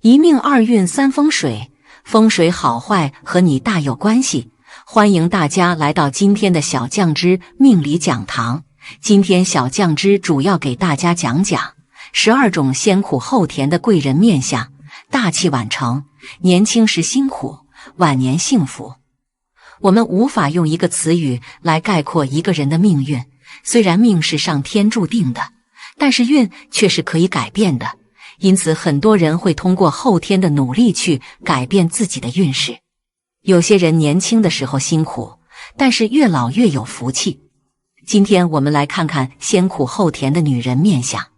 一命二运三风水，风水好坏和你大有关系。欢迎大家来到今天的小酱汁命理讲堂。今天小酱汁主要给大家讲讲12种先苦后甜的贵人面相，大器晚成，年轻时辛苦，晚年幸福。我们无法用一个词语来概括一个人的命运，虽然命是上天注定的，但是运却是可以改变的。因此很多人会通过后天的努力去改变自己的运势。有些人年轻的时候辛苦，但是越老越有福气。今天我们来看看先苦后甜的女人面相。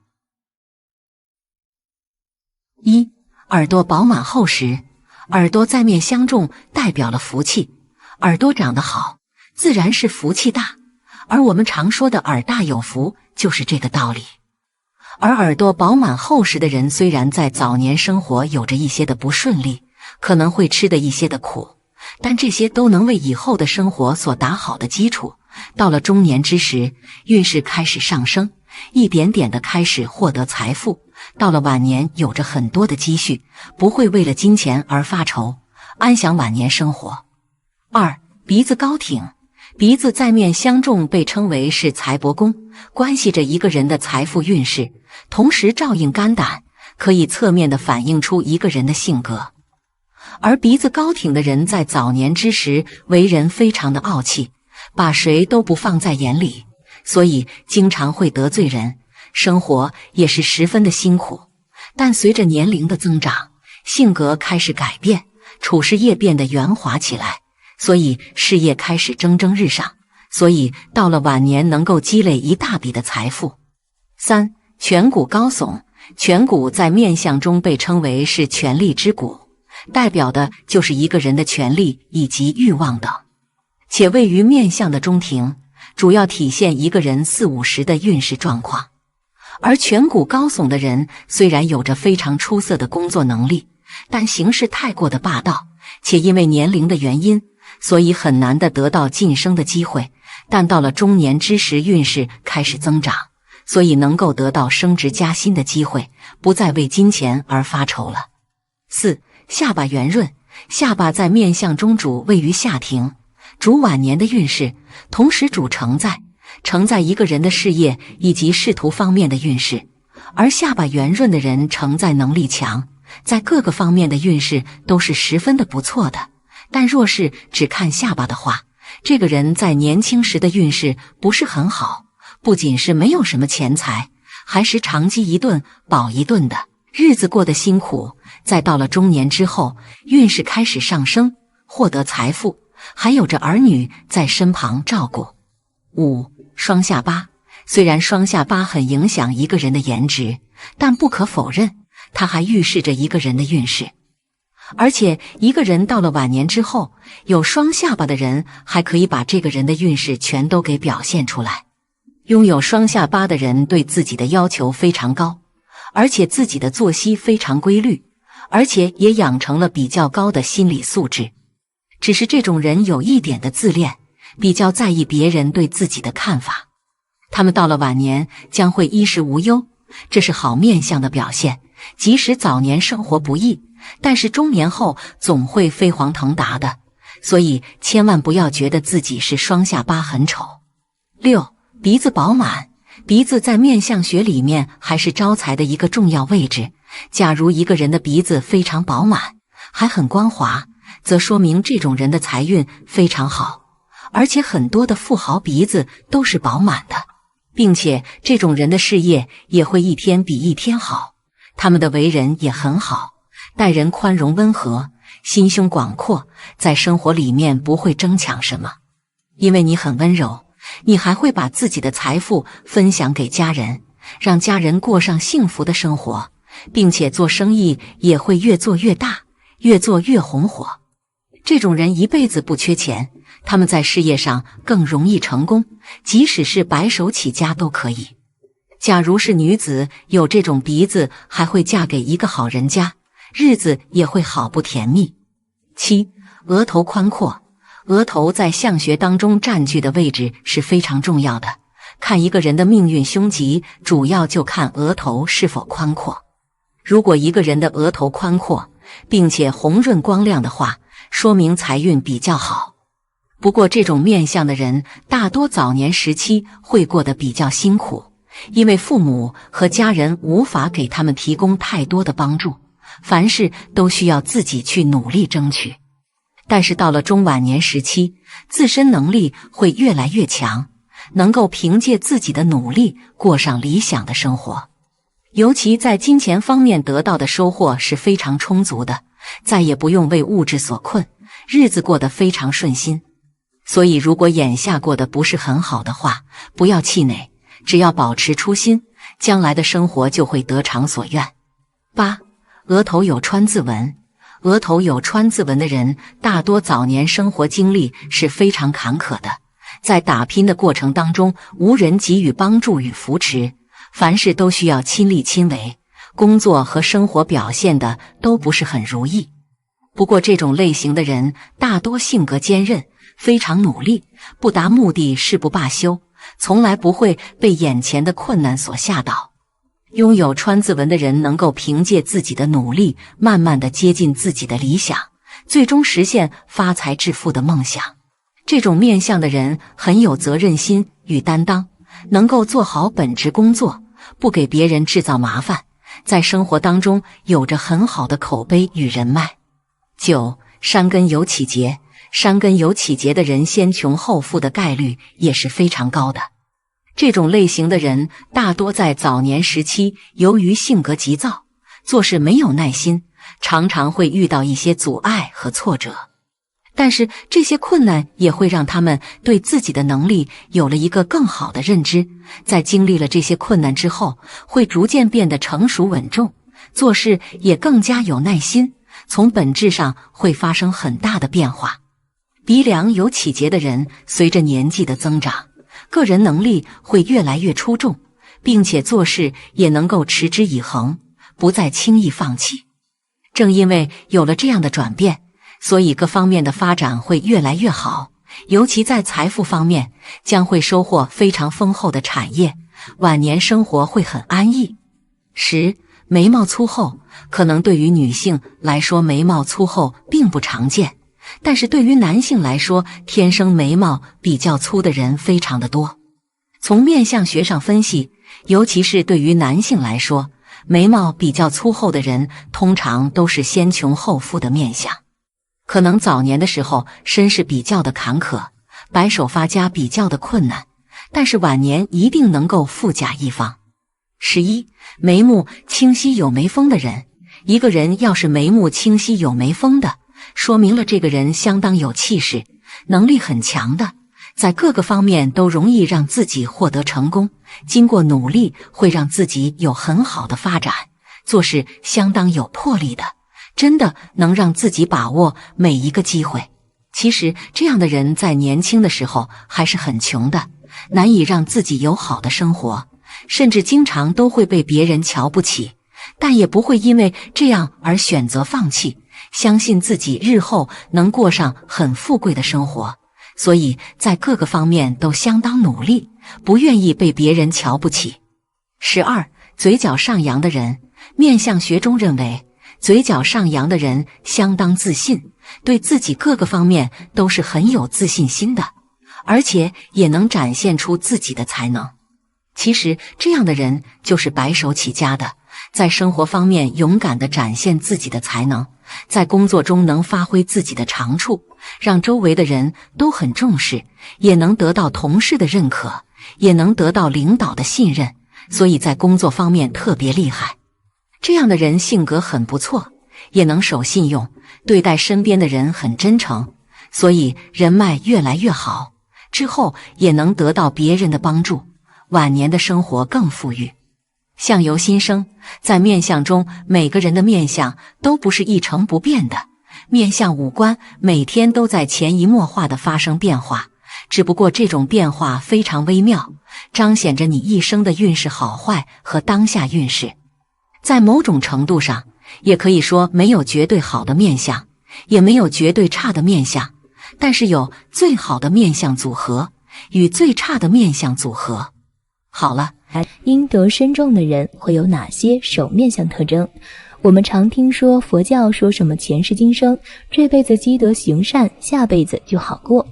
1. 耳朵饱满厚实，耳朵在面相中代表了福气，耳朵长得好，自然是福气大，而我们常说的耳大有福就是这个道理。而耳朵饱满厚实的人，虽然在早年生活有着一些的不顺利，可能会吃的一些的苦，但这些都能为以后的生活所打好的基础。到了中年之时，运势开始上升，一点点的开始获得财富。到了晚年，有着很多的积蓄，不会为了金钱而发愁，安享晚年生活。2. 鼻子高挺，鼻子在面相中被称为是财帛宫，关系着一个人的财富运势，同时照应肝胆，可以侧面的反映出一个人的性格。而鼻子高挺的人在早年之时为人非常的傲气，把谁都不放在眼里，所以经常会得罪人，生活也是十分的辛苦。但随着年龄的增长，性格开始改变，处事业变得圆滑起来，所以事业开始蒸蒸日上，所以到了晚年能够积累一大笔的财富。3. 颧骨高耸，颧骨在面相中被称为是权力之骨，代表的就是一个人的权力以及欲望等，且位于面相的中庭，主要体现一个人40-50的运势状况。而颧骨高耸的人虽然有着非常出色的工作能力，但行事太过的霸道，且因为年龄的原因，所以很难的得到晋升的机会。但到了中年之时，运势开始增长，所以能够得到升职加薪的机会，不再为金钱而发愁了。4. 下巴圆润，下巴在面相中主位于下庭，主晚年的运势，同时主承载一个人的事业以及仕途方面的运势。而下巴圆润的人承载能力强，在各个方面的运势都是十分的不错的。但若是只看下巴的话，这个人在年轻时的运势不是很好，不仅是没有什么钱财，还是长饥一顿饱一顿的，日子过得辛苦。再到了中年之后，运势开始上升，获得财富，还有着儿女在身旁照顾。5. 双下巴，虽然双下巴很影响一个人的颜值，但不可否认，它还预示着一个人的运势。而且一个人到了晚年之后，有双下巴的人还可以把这个人的运势全都给表现出来。拥有双下巴的人对自己的要求非常高，而且自己的作息非常规律，而且也养成了比较高的心理素质。只是这种人有一点的自恋，比较在意别人对自己的看法。他们到了晚年将会衣食无忧，这是好面相的表现。即使早年生活不易，但是中年后总会飞黄腾达的，所以千万不要觉得自己是双下巴很丑。6. 鼻子饱满，鼻子在面相学里面还是招财的一个重要位置。假如一个人的鼻子非常饱满，还很光滑，则说明这种人的财运非常好，而且很多的富豪鼻子都是饱满的，并且这种人的事业也会一天比一天好。他们的为人也很好，待人宽容温和，心胸广阔，在生活里面不会争抢什么。因为你很温柔，你还会把自己的财富分享给家人，让家人过上幸福的生活，并且做生意也会越做越大，越做越红火。这种人一辈子不缺钱，他们在事业上更容易成功，即使是白手起家都可以。假如是女子有这种鼻子，还会嫁给一个好人家，日子也会好不甜蜜。7. 额头宽阔，额头在相学当中占据的位置是非常重要的。看一个人的命运凶吉，主要就看额头是否宽阔。如果一个人的额头宽阔，并且红润光亮的话，说明财运比较好。不过这种面相的人大多早年时期会过得比较辛苦，因为父母和家人无法给他们提供太多的帮助，凡事都需要自己去努力争取。但是到了中晚年时期，自身能力会越来越强，能够凭借自己的努力过上理想的生活。尤其在金钱方面得到的收获是非常充足的，再也不用为物质所困，日子过得非常顺心。所以如果眼下过得不是很好的话，不要气馁，只要保持初心，将来的生活就会得偿所愿。8. 额头有川字纹。额头有川字纹的人大多早年生活经历是非常坎坷的，在打拼的过程当中无人给予帮助与扶持，凡事都需要亲力亲为，工作和生活表现的都不是很如意。不过这种类型的人大多性格坚韧，非常努力，不达目的誓不罢休，从来不会被眼前的困难所吓倒。拥有川字纹的人能够凭借自己的努力，慢慢地接近自己的理想，最终实现发财致富的梦想。这种面相的人很有责任心与担当，能够做好本职工作，不给别人制造麻烦，在生活当中有着很好的口碑与人脉。9. 山根有起节。山根有起节的人先穷后富的概率也是非常高的。这种类型的人大多在早年时期由于性格急躁，做事没有耐心，常常会遇到一些阻碍和挫折。但是这些困难也会让他们对自己的能力有了一个更好的认知，在经历了这些困难之后，会逐渐变得成熟稳重，做事也更加有耐心，从本质上会发生很大的变化。鼻梁有起节的人随着年纪的增长，个人能力会越来越出众，并且做事也能够持之以恒，不再轻易放弃。正因为有了这样的转变，所以各方面的发展会越来越好，尤其在财富方面将会收获非常丰厚的产业，晚年生活会很安逸。10. 眉毛粗厚。可能对于女性来说眉毛粗厚并不常见，但是对于男性来说，天生眉毛比较粗的人非常的多。从面相学上分析，尤其是对于男性来说，眉毛比较粗厚的人通常都是先穷后富的面相。可能早年的时候身世比较的坎坷，白手发家比较的困难，但是晚年一定能够富甲一方。11. 眉目清晰有眉峰的人。一个人要是眉目清晰有眉峰的，说明了这个人相当有气势，能力很强的，在各个方面都容易让自己获得成功，经过努力会让自己有很好的发展，做事相当有魄力的，真的能让自己把握每一个机会。其实这样的人在年轻的时候还是很穷的，难以让自己有好的生活，甚至经常都会被别人瞧不起，但也不会因为这样而选择放弃，相信自己日后能过上很富贵的生活，所以在各个方面都相当努力，不愿意被别人瞧不起。12. 嘴角上扬的人。面相学中认为，嘴角上扬的人相当自信，对自己各个方面都是很有自信心的，而且也能展现出自己的才能。其实这样的人就是白手起家的，在生活方面勇敢地展现自己的才能，在工作中能发挥自己的长处，让周围的人都很重视，也能得到同事的认可，也能得到领导的信任，所以在工作方面特别厉害。这样的人性格很不错，也能守信用，对待身边的人很真诚，所以人脉越来越好，之后也能得到别人的帮助，晚年的生活更富裕。相由心生，在面相中，每个人的面相都不是一成不变的，面相五官每天都在潜移默化地发生变化，只不过这种变化非常微妙，彰显着你一生的运势好坏和当下运势。在某种程度上，也可以说没有绝对好的面相，也没有绝对差的面相，但是有最好的面相组合与最差的面相组合。好了，阴德深重的人会有哪些手面相特征？我们常听说佛教说什么前世今生，这辈子积德行善，下辈子就好过。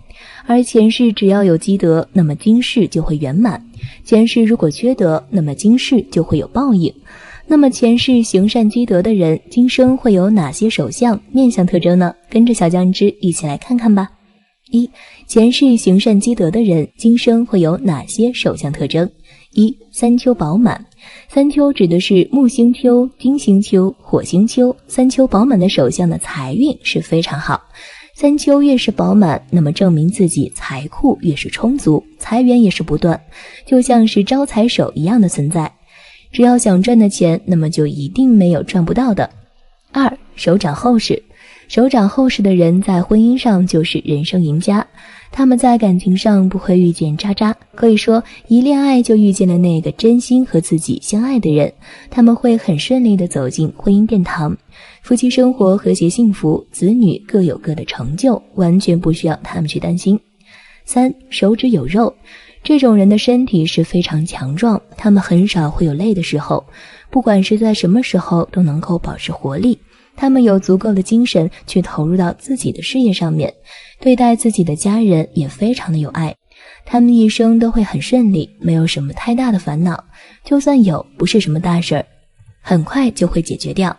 而前世只要有积德，那么今世就会圆满；前世如果缺德，那么今世就会有报应。那么前世行善积德的人，今生会有哪些手相面相特征呢？跟着小酱汁一起来看看吧。一、前世行善积德的人，今生会有哪些手相特征？一、三秋饱满。三秋指的是木星秋、金星秋、火星秋，三秋饱满的手相的财运是非常好。三秋越是饱满，那么证明自己财库越是充足，财源也是不断，就像是招财手一样的存在。只要想赚的钱，那么就一定没有赚不到的。二、手掌厚实。手掌厚实的人在婚姻上就是人生赢家，他们在感情上不会遇见渣渣，可以说一恋爱就遇见了那个真心和自己相爱的人，他们会很顺利地走进婚姻殿堂，夫妻生活和谐幸福，子女各有各的成就，完全不需要他们去担心。三、手指有肉。这种人的身体是非常强壮，他们很少会有累的时候，不管是在什么时候都能够保持活力，他们有足够的精神去投入到自己的事业上面，对待自己的家人也非常的有爱，他们一生都会很顺利，没有什么太大的烦恼，就算有，不是什么大事儿，很快就会解决掉。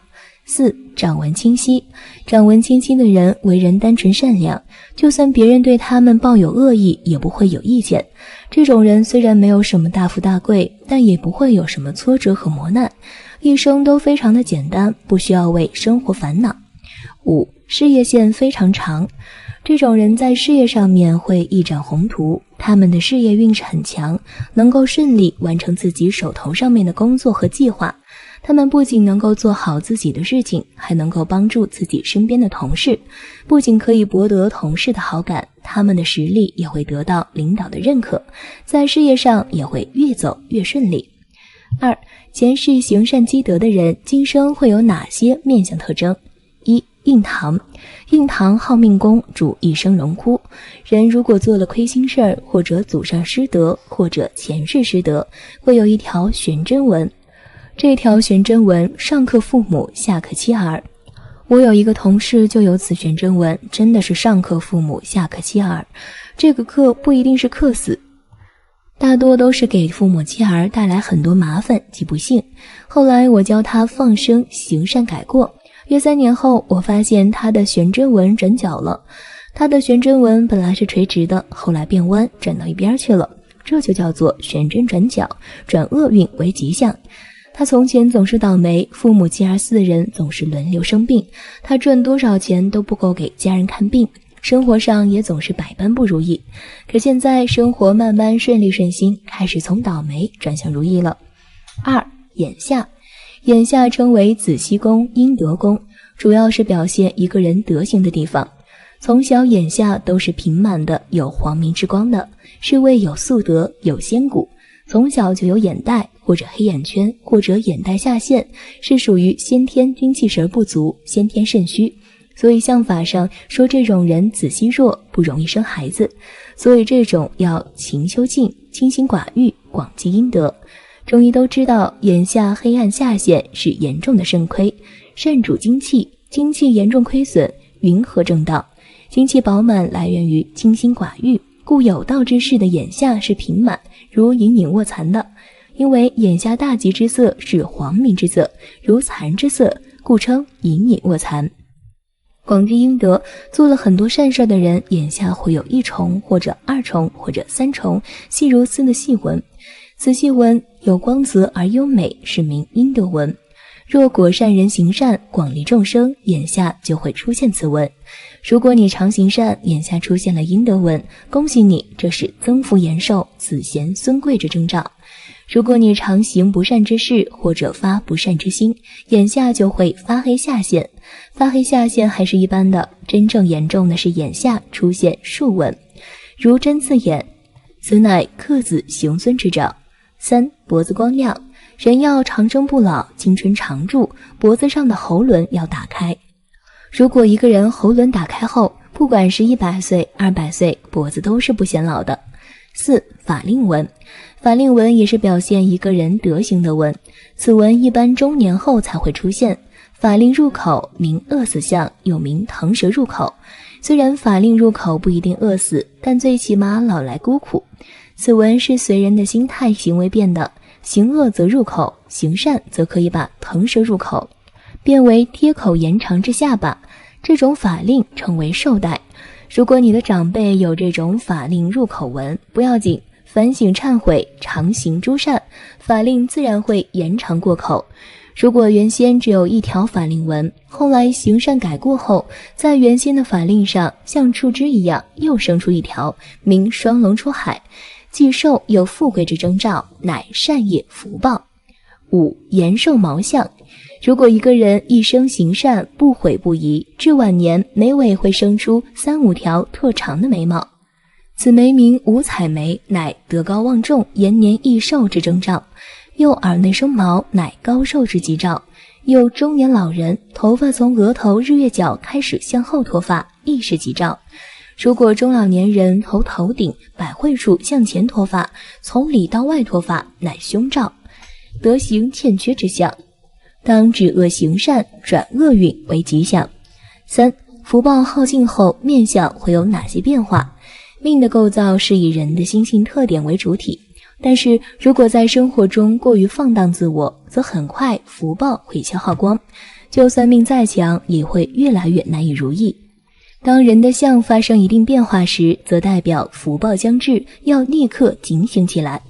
四、掌纹清晰。掌纹清晰的人为人单纯善良，就算别人对他们抱有恶意，也不会有意见。这种人虽然没有什么大富大贵，但也不会有什么挫折和磨难，一生都非常的简单，不需要为生活烦恼。五、事业线非常长。这种人在事业上面会一展宏图，他们的事业运势很强，能够顺利完成自己手头上面的工作和计划。他们不仅能够做好自己的事情，还能够帮助自己身边的同事，不仅可以博得同事的好感，他们的实力也会得到领导的认可，在事业上也会越走越顺利。二、前世行善积德的人，今生会有哪些面相特征？一、印堂。印堂好命宫，主一生荣枯。人如果做了亏心事儿，或者祖上失德，或者前世失德，会有一条悬针纹。这条悬针纹上克父母，下克妻儿。我有一个同事就有此悬针纹，真的是上克父母，下克妻儿。这个克不一定是克死，大多都是给父母妻儿带来很多麻烦及不幸。后来我教他放生行善改过，约3年后，我发现他的悬针纹转角了。他的悬针纹本来是垂直的，后来变弯，转到一边去了，这就叫做悬针转角，转厄运为吉祥。他从前总是倒霉，父母妻儿4人总是轮流生病，他赚多少钱都不够给家人看病，生活上也总是百般不如意。可现在生活慢慢顺利顺心，开始从倒霉转向如意了。二、眼下。眼下称为子息宫、阴德宫，主要是表现一个人德行的地方。从小眼下都是平满的，有黄明之光的，是为有素德、有仙骨。从小就有眼袋或者黑眼圈或者眼袋下陷，是属于先天精气神不足，先天肾虚，所以相法上说这种人子息弱，不容易生孩子，所以这种要勤修静，清心寡欲，广积阴德。中医都知道，眼下黑暗下陷是严重的肾亏，肾主精气，精气严重亏损，云何正道？精气饱满来源于清心寡欲，故有道之士的眼下是平满，如隐隐卧蚕的。因为眼下大吉之色是黄明之色，如蚕之色，故称隐隐卧蚕。广积阴德，做了很多善事的人，眼下会有1重或者2重或者3重细如丝的细纹，此细纹有光泽而优美，是名阴德纹。若果善人行善，广利众生，眼下就会出现此纹。如果你常行善，眼下出现了阴德纹，恭喜你，这是增福延寿、子贤孙贵之征兆。如果你常行不善之事，或者发不善之心，眼下就会发黑下陷。发黑下陷还是一般的，真正严重的是眼下出现竖纹，如针刺眼，此乃克子行孙之兆。三、脖子光亮。人要长生不老，青春常驻，脖子上的喉轮要打开。如果一个人喉轮打开后，不管是100岁、200岁，脖子都是不显老的。4. 法令纹。法令纹也是表现一个人德行的纹，此纹一般中年后才会出现。法令入口名饿死相，又名腾蛇入口。虽然法令入口不一定饿死，但最起码老来孤苦。此纹是随人的心态行为变的，行恶则入口，行善则可以把腾蛇入口变为贴口延长至下巴，这种法令称为寿带。如果你的长辈有这种法令入口纹，不要紧，反省忏悔，常行诸善，法令自然会延长过口。如果原先只有一条法令纹，后来行善改过后，在原先的法令上像树枝一样又生出一条，名双龙出海，既寿又富贵之征兆，乃善业福报。5. 延寿毛相。如果一个人一生行善，不悔不疑，至晚年眉尾会生出3、5条特长的眉毛，此眉名五彩眉，乃德高望重、延年益寿之征兆。右耳内生毛，乃高寿之吉兆。有中年老人头发从额头日月角开始向后脱发，亦是吉兆。如果中老年人头顶百会处向前脱发，从里到外脱发，乃凶兆，德行欠缺之象，当止恶行善，转厄运为吉祥。3. 福报耗尽后，面相会有哪些变化？命的构造是以人的心性特点为主体，但是如果在生活中过于放荡自我，则很快福报会消耗光，就算命再强，也会越来越难以如意。当人的相发生一定变化时，则代表福报将至，要立刻警醒起来。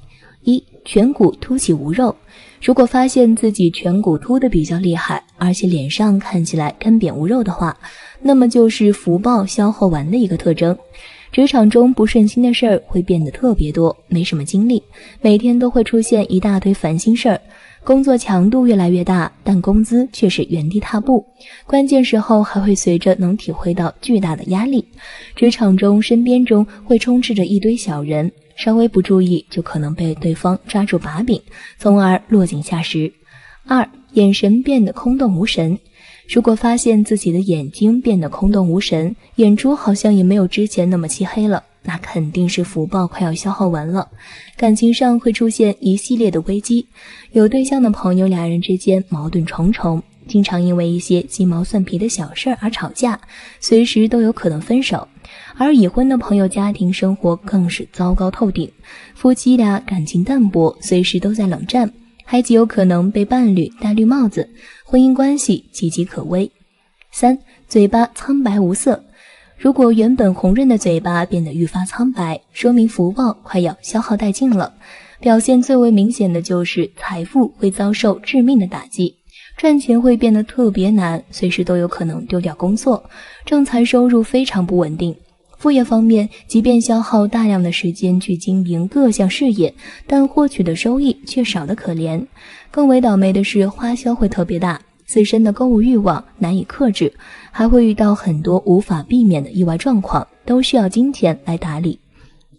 1. 颧骨凸起无肉。如果发现自己颧骨凸得比较厉害，而且脸上看起来干瘪无肉的话，那么就是福报消耗完的一个特征。职场中不顺心的事儿会变得特别多，没什么精力，每天都会出现一大堆烦心事儿，工作强度越来越大，但工资却是原地踏步，关键时候还会随着能体会到巨大的压力。职场中身边中会充斥着一堆小人，稍微不注意就可能被对方抓住把柄，从而落井下石。2. 眼神变得空洞无神。如果发现自己的眼睛变得空洞无神，眼珠好像也没有之前那么漆黑了，那肯定是福报快要消耗完了。感情上会出现一系列的危机，有对象的朋友俩人之间矛盾重重，经常因为一些鸡毛蒜皮的小事而吵架，随时都有可能分手。而已婚的朋友家庭生活更是糟糕透顶，夫妻俩感情淡薄，随时都在冷战，还极有可能被伴侣戴绿帽子，婚姻关系岌岌可危。3. 嘴巴苍白无色。如果原本红润的嘴巴变得愈发苍白，说明福报快要消耗殆尽了。表现最为明显的就是财富会遭受致命的打击，赚钱会变得特别难，随时都有可能丢掉工作，正财收入非常不稳定。副业方面，即便消耗大量的时间去经营各项事业，但获取的收益却少得可怜。更为倒霉的是，花销会特别大，自身的购物欲望难以克制，还会遇到很多无法避免的意外状况，都需要金钱来打理。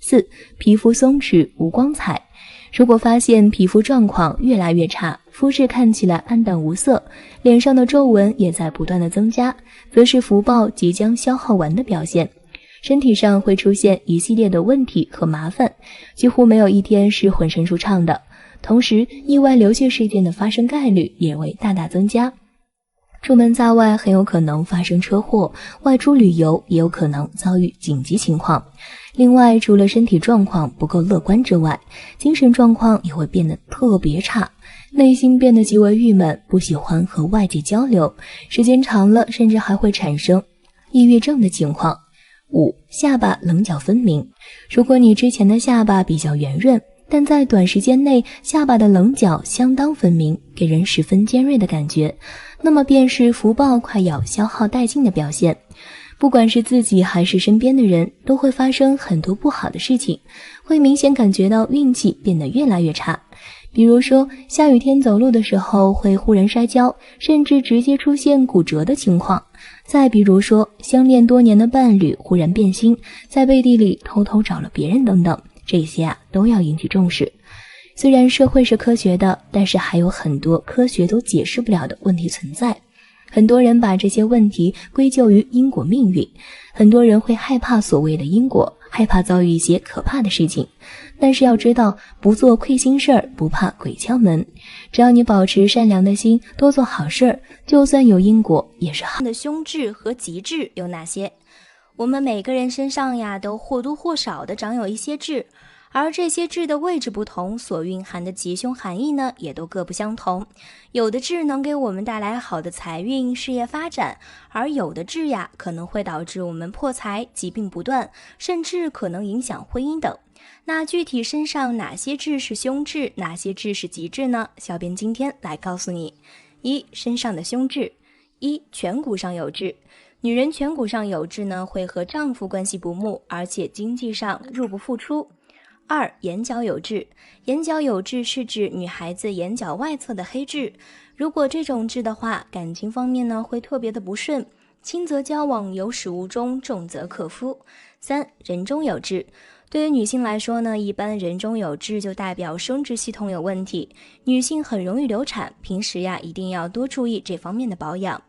4. 皮肤松弛无光彩。如果发现皮肤状况越来越差，肤质看起来暗淡无色，脸上的皱纹也在不断的增加，则是福报即将消耗完的表现。身体上会出现一系列的问题和麻烦，几乎没有一天是浑身舒畅的。同时，意外流血事件的发生概率也会大大增加。出门在外很有可能发生车祸，外出旅游也有可能遭遇紧急情况。另外，除了身体状况不够乐观之外，精神状况也会变得特别差，内心变得极为郁闷，不喜欢和外界交流，时间长了甚至还会产生抑郁症的情况。5. 下巴棱角分明。如果你之前的下巴比较圆润，但在短时间内下巴的棱角相当分明，给人十分尖锐的感觉，那么便是福报快要消耗殆尽的表现。不管是自己还是身边的人，都会发生很多不好的事情，会明显感觉到运气变得越来越差。比如说，下雨天走路的时候会忽然摔跤，甚至直接出现骨折的情况。再比如说，相恋多年的伴侣忽然变心，在背地里偷偷找了别人等等，这些都要引起重视。虽然社会是科学的，但是还有很多科学都解释不了的问题存在。很多人把这些问题归咎于因果命运，很多人会害怕所谓的因果，害怕遭遇一些可怕的事情。但是要知道，不做亏心事儿，不怕鬼敲门。只要你保持善良的心，多做好事儿，就算有因果，也是好的。凶痣和吉痣有哪些？我们每个人身上呀，都或多或少的长有一些痣，而这些痣的位置不同，所蕴含的吉凶含义呢，也都各不相同。有的痣能给我们带来好的财运、事业发展，而有的痣呀，可能会导致我们破财、疾病不断，甚至可能影响婚姻等。那具体身上哪些痣是凶痣，哪些痣是吉痣呢？小编今天来告诉你。一、身上的凶痣。一、颧骨上有痣。女人颧骨上有痣呢，会和丈夫关系不睦，而且经济上入不敷出。二、眼角有痣。眼角有痣是指女孩子眼角外侧的黑痣，如果这种痣的话，感情方面呢会特别的不顺，轻则交往有始无终，重则克夫。三、人中有痣。对于女性来说呢，一般人中有痣就代表生殖系统有问题，女性很容易流产，平时呀一定要多注意这方面的保养。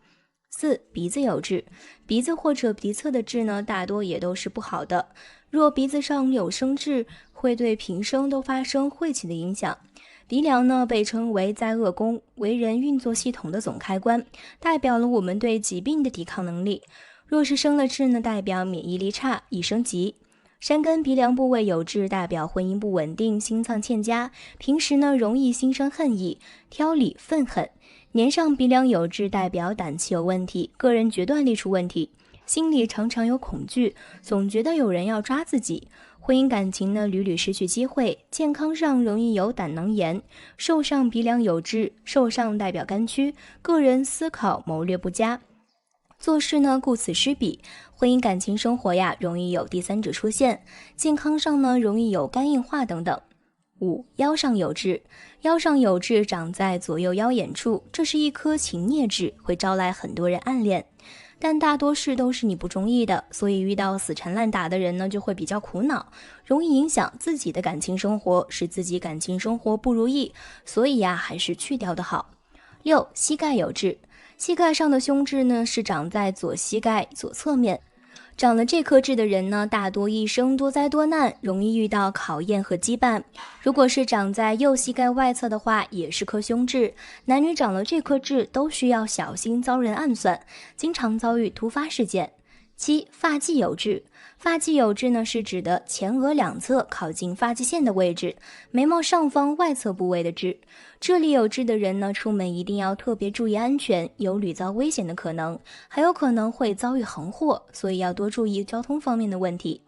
四、鼻子有痣。鼻子或者鼻侧的痣呢，大多也都是不好的。若鼻子上有生痣，会对平生都发生晦气的影响。鼻梁呢，被称为灾厄宫，为人运作系统的总开关，代表了我们对疾病的抵抗能力。若是生了痣呢，代表免疫力差，易生疾。山根鼻梁部位有痣，代表婚姻不稳定，心脏欠佳，平时呢容易心生恨意，挑理愤恨。年上鼻梁有痣，代表胆气有问题，个人决断力出问题，心里常常有恐惧，总觉得有人要抓自己。婚姻感情呢屡屡失去机会，健康上容易有胆囊炎。受上鼻梁有痣，受上代表肝区，个人思考谋略不佳，做事呢顾此失彼，婚姻感情生活呀容易有第三者出现，健康上呢容易有肝硬化等等。五、腰上有痣。腰上有痣长在左右腰眼处，这是一颗情孽痣，会招来很多人暗恋，但大多事都是你不中意的，所以遇到死缠烂打的人呢就会比较苦恼，容易影响自己的感情生活，使自己感情生活不如意，所以呀还是去掉的好。六、膝盖有痣。膝盖上的凶痣呢是长在左膝盖左侧面，长了这颗痣的人呢，大多一生多灾多难，容易遇到考验和羁绊。如果是长在右膝盖外侧的话，也是颗凶痣。男女长了这颗痣都需要小心遭人暗算，经常遭遇突发事件。七、发际有痣。发际有痣呢，是指的前额两侧靠近发际线的位置，眉毛上方外侧部位的痣。这里有痣的人呢，出门一定要特别注意安全，有屡遭危险的可能，还有可能会遭遇横祸，所以要多注意交通方面的问题。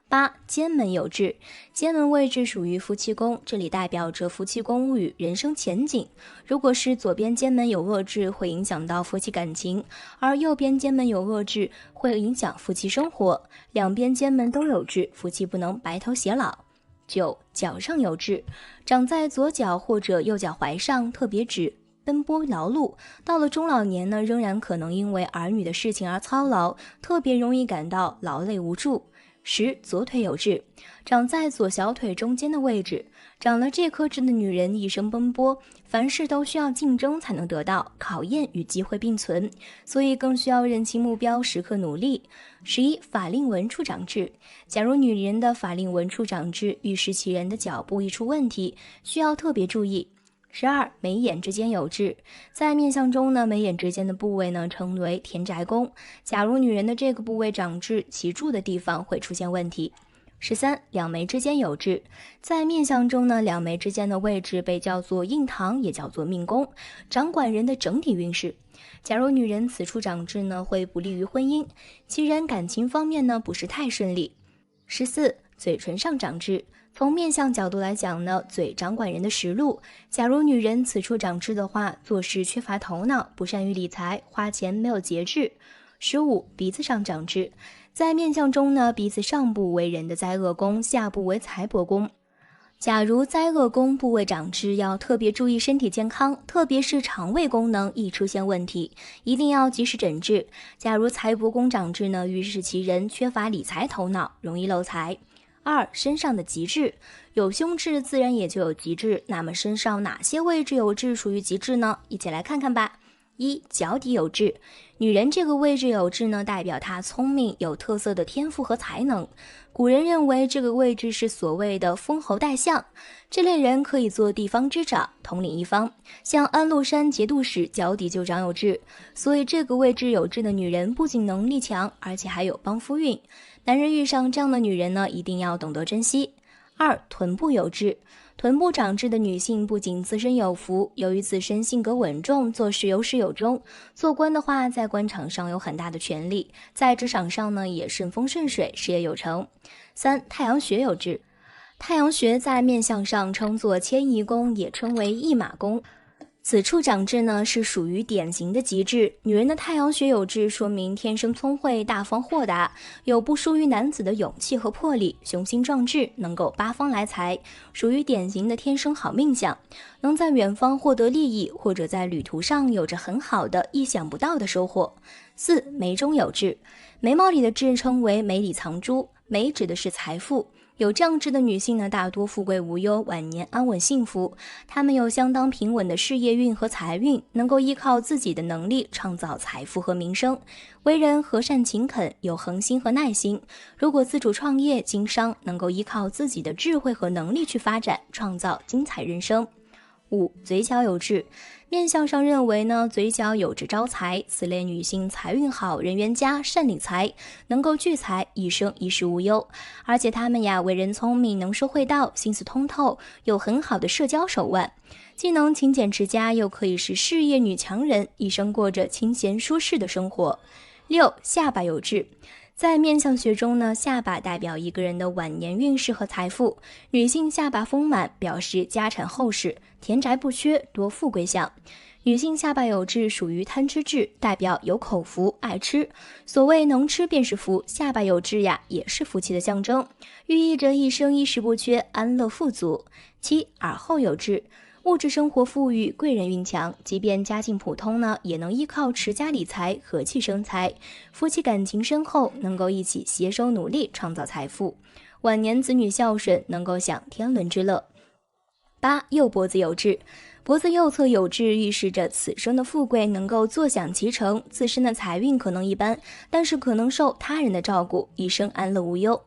八、肩门有痣。肩门位置属于夫妻宫，这里代表着夫妻宫与人生前景。如果是左边肩门有恶痣，会影响到夫妻感情，而右边肩门有恶痣，会影响夫妻生活。两边肩门都有痣，夫妻不能白头偕老。九、脚上有痣。长在左脚或者右脚踝上，特别指奔波劳碌，到了中老年呢，仍然可能因为儿女的事情而操劳，特别容易感到劳累无助。10. 左腿有痣，长在左小腿中间的位置。长了这颗痣的女人一生奔波，凡事都需要竞争才能得到，考验与机会并存，所以更需要认清目标，时刻努力。11. 法令纹处长痣，假如女人的法令纹处长痣，预示其人的脚部易出问题，需要特别注意。12. 眉眼之间有痣，在面相中呢，眉眼之间的部位呢称为田宅宫。假如女人的这个部位长痣，其住的地方会出现问题。13. 两眉之间有痣，在面相中呢，两眉之间的位置被叫做印堂，也叫做命宫，掌管人的整体运势。假如女人此处长痣呢，会不利于婚姻，其人感情方面呢不是太顺利。14. 嘴唇上长痣，从面相角度来讲呢，嘴掌管人的实路。假如女人此处长痣的话，做事缺乏头脑，不善于理财，花钱没有节制。15. 鼻子上长痣，在面相中呢，鼻子上部为人的灾厄宫，下部为财帛宫。假如灾厄宫部位长痣，要特别注意身体健康，特别是肠胃功能易出现问题，一定要及时诊治。假如财帛宫长痣呢，预示其人缺乏理财头脑，容易漏财。2. 身上的吉痣，有凶痣自然也就有吉痣，那么身上哪些位置有痣属于吉痣呢？一起来看看吧。一、脚底有痣。女人这个位置有痣呢，代表她聪明有特色的天赋和才能。古人认为这个位置是所谓的封侯带相，这类人可以做地方之长，统领一方。像安禄山节度使脚底就长有痣，所以这个位置有痣的女人不仅能力强，而且还有帮夫运。男人遇上这样的女人呢，一定要懂得珍惜。二、臀部有痣。臀部长痣的女性不仅自身有福，由于自身性格稳重，做事有始有终，做官的话在官场上有很大的权力，在职场上呢也顺风顺水，事业有成。三、太阳穴有痣。太阳穴在面相上称作迁移宫，也称为驿马宫。此处长痣呢，是属于典型的极致。女人的太阳穴有痣，说明天生聪慧、大方豁达，有不输于男子的勇气和魄力，雄心壮志，能够八方来财，属于典型的天生好命相，能在远方获得利益，或者在旅途上有着很好的、意想不到的收获。四、眉中有痣。眉毛里的痣称为眉里藏珠，眉指的是财富。有这样痣的女性呢，大多富贵无忧，晚年安稳幸福。她们有相当平稳的事业运和财运，能够依靠自己的能力创造财富和名声。为人和善勤恳，有恒心和耐心。如果自主创业经商，能够依靠自己的智慧和能力去发展，创造精彩人生。五、嘴角有痣。面相上认为呢，嘴角有痣招财，此类女性财运好，人缘佳，善理财，能够聚财，一生衣食无忧。而且她们呀，为人聪明，能说会道，心思通透，有很好的社交手腕，既能勤俭持家，又可以是事业女强人，一生过着清闲舒适的生活。六、下巴有痣。在面相学中呢，下巴代表一个人的晚年运势和财富。女性下巴丰满，表示家产厚实，田宅不缺，多富贵相。女性下巴有痣属于贪吃痣，代表有口福，爱吃。所谓能吃便是福，下巴有痣呀，也是福气的象征，寓意着一生衣食不缺，安乐富足。七、耳后有痣。物质生活富裕，贵人运强，即便家境普通呢，也能依靠持家理财，和气生财。夫妻感情深厚，能够一起携手努力创造财富。晚年子女孝顺，能够享天伦之乐。八、右脖子有痣。脖子右侧有痣，预示着此生的富贵能够坐享其成，自身的财运可能一般，但是可能受他人的照顾，一生安乐无忧。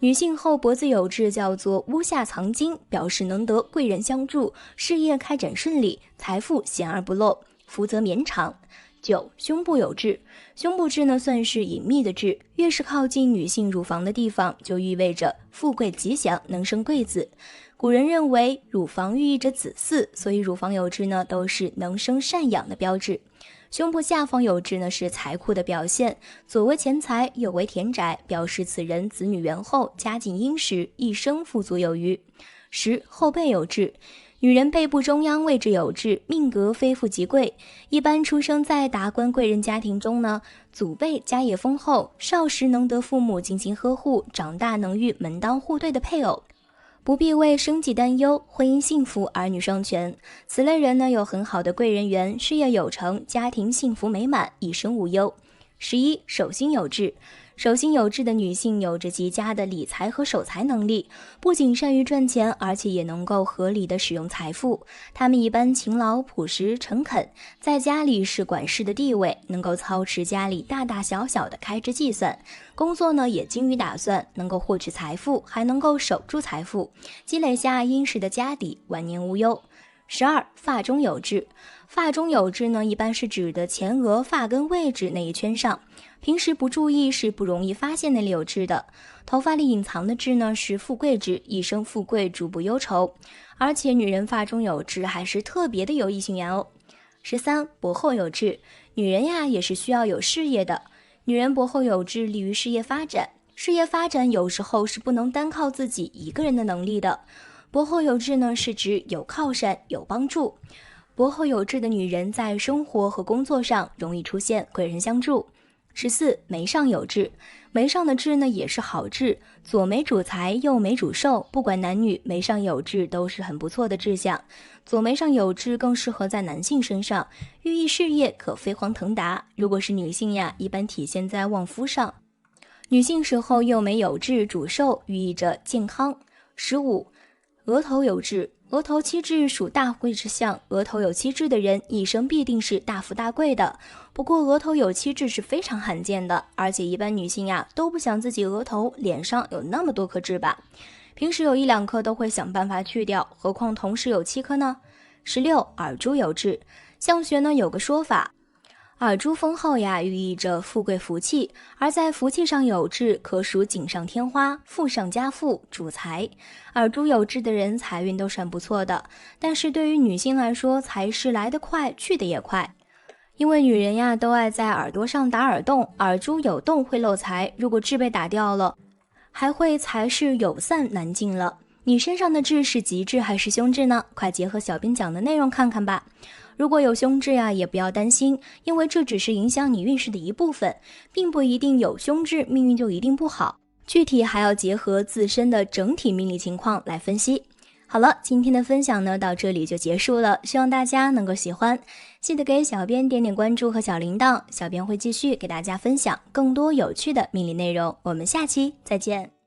女性后脖子有痣叫做屋下藏金，表示能得贵人相助，事业开展顺利，财富闲而不漏，福泽绵长。九、胸部有痣。胸部痣呢，算是隐秘的痣，越是靠近女性乳房的地方，就意味着富贵吉祥，能生贵子。古人认为乳房寓意着子嗣，所以乳房有痣呢，都是能生善养的标志。胸部下方有痣呢，是财库的表现，左为钱财，右为田宅，表示此人子女缘厚，家境殷实，一生富足有余。十、后背有痣。女人背部中央位置有痣，命格非富即贵。一般出生在达官贵人家庭中呢，祖辈家业丰厚，少时能得父母精心呵护，长大能遇门当户对的配偶，不必为生计担忧，婚姻幸福，儿女双全。此类人呢，有很好的贵人缘，事业有成，家庭幸福美满，一生无忧。11、手心有痣。手心有痣的女性有着极佳的理财和守财能力，不仅善于赚钱，而且也能够合理的使用财富。她们一般勤劳、朴实、诚恳，在家里是管事的地位，能够操持家里大大小小的开支计算。工作呢也精于打算，能够获取财富，还能够守住财富，积累下殷实的家底，晚年无忧。12、发中有痣。发中有痣呢，一般是指的前额发根位置那一圈上，平时不注意是不容易发现那里有痣的。头发里隐藏的痣呢，是富贵痣，一生富贵，逐步忧愁。而且女人发中有痣还是特别的有异性缘哦。13、脖后有痣。女人呀也是需要有事业的，女人脖后有痣利于事业发展，事业发展有时候是不能单靠自己一个人的能力的。脖后有痣呢，是指有靠山，有帮助。脖后有痣的女人在生活和工作上容易出现贵人相助。14、眉上有痣。眉上的痣呢也是好痣，左眉主财，右眉主寿，不管男女，眉上有痣都是很不错的志向。左眉上有痣更适合在男性身上，寓意事业可飞黄腾达。如果是女性呀，一般体现在旺夫上。女性时候右眉有痣主寿，寓意着健康。15、额头有痣，额头七痣属大贵之象，额头有七痣的人一生必定是大富大贵的。不过额头有七痣是非常罕见的，而且一般女性呀都不想自己额头、脸上有那么多颗痣吧，平时有1-2颗都会想办法去掉，何况同时有7颗呢？16. 耳珠有痣，相学呢有个说法，耳珠丰厚呀，寓意着富贵福气，而在福气上有痣，可属锦上添花、富上加富、主财。耳珠有痣的人财运都是很不错的，但是对于女性来说，财是来得快，去得也快。因为女人呀都爱在耳朵上打耳洞，耳珠有洞会漏财，如果痣被打掉了，还会财势有散难进了。你身上的痣是吉痣还是凶痣呢？快结合小编讲的内容看看吧。如果有凶痣呀，也不要担心，因为这只是影响你运势的一部分，并不一定有凶痣命运就一定不好，具体还要结合自身的整体命理情况来分析。好了，今天的分享呢到这里就结束了，希望大家能够喜欢，记得给小编点点关注和小铃铛，小编会继续给大家分享更多有趣的命理内容，我们下期再见。